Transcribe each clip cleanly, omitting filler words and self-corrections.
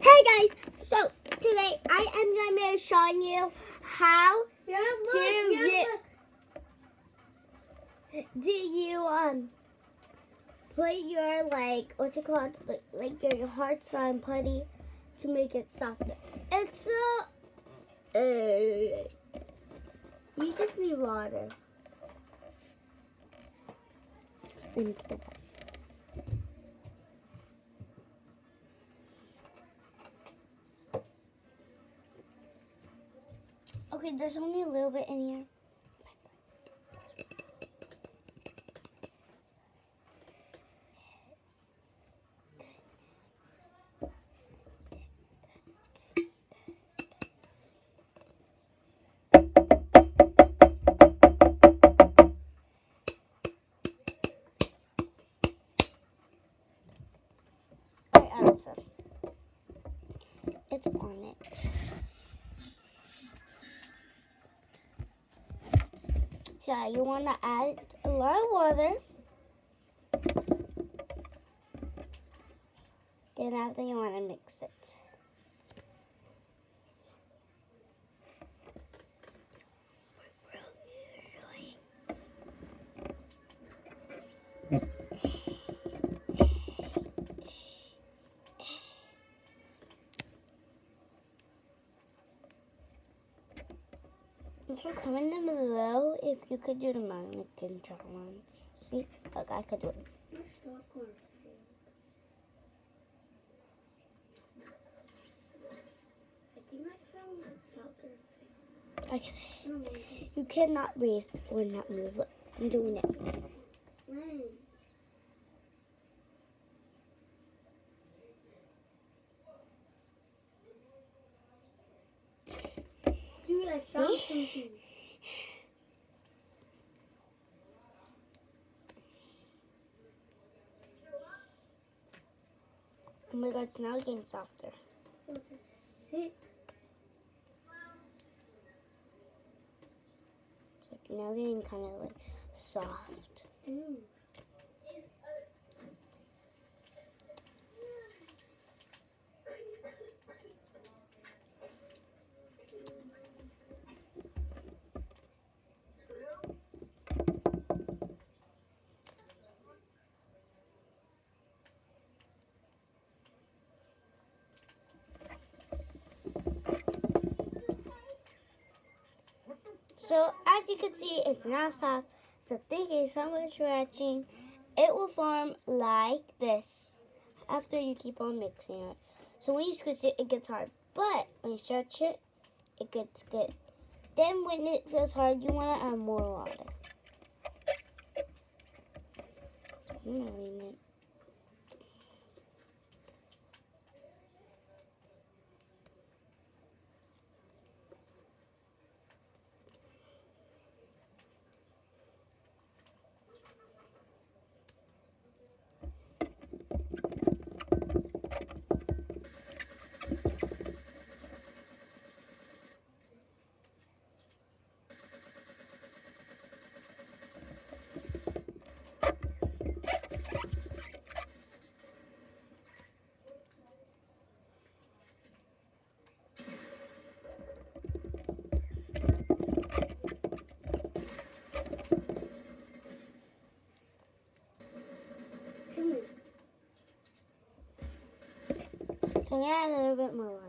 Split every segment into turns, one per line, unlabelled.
Hey guys, so today I am going to be showing you how do you put your what's it called, like your hard slime putty to make it softer. It's you just need water. Okay, there's only a little bit in here. Alright, so it's on it. So you want to add a lot of water. Then after you want to mix it. Also, comment down below if you could do the mannequin challenge. See, look, I could do it. Okay. You cannot breathe or not move. Look, I'm doing it.
Dude, I found something.
Oh my god, it's now getting softer.
Oh, this is sick.
It's like now getting kind of like soft.
Dude.
So as you can see, it's now soft. So thank you so much for watching. It will form like this after you keep on mixing it. So when you squish it, it gets hard. But when you stretch it, it gets good. Then when it feels hard, you want to add more water. I'm not reading it.
Come here.
So I'm going to add a little bit more water.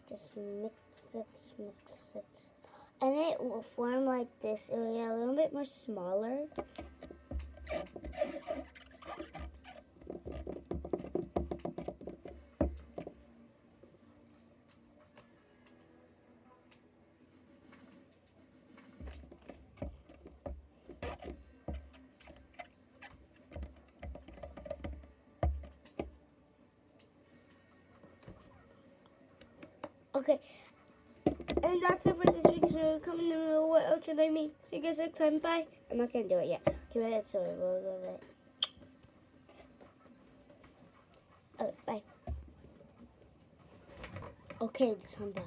Just mix it. And it will form like this. It will get a little bit more smaller. Okay, And that's it for this week's video. Comment in the middle what else should I make. See you guys next time. Bye. I'm not gonna do it yet. Okay, wait, sorry. We'll go with it. Oh, bye. Okay, this one bye.